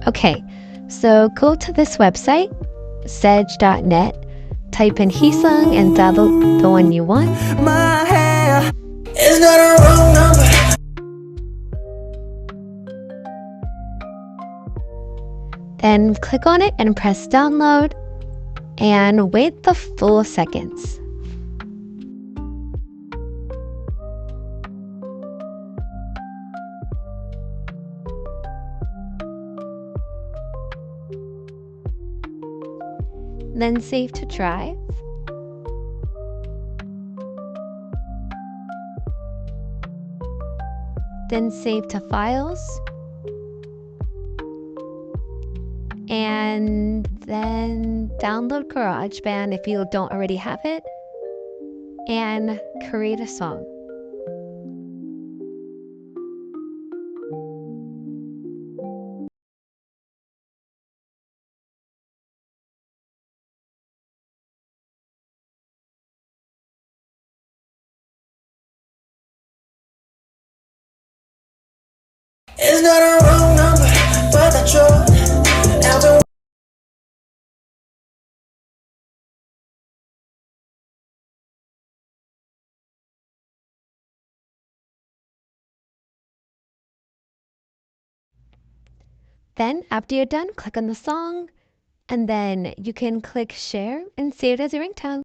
Okay, so go to this website, sedge.net, type in Heeseung and download the one you want. My hair is not a wrong number. Then click on it and press download and wait the full seconds. Then save to drive. Then save to files. And then download GarageBand if you don't already have it. And create a song. It's not a wrong number, but the truth. Now Then after you're done, click on the song, and then you can click share and save it as a ringtone.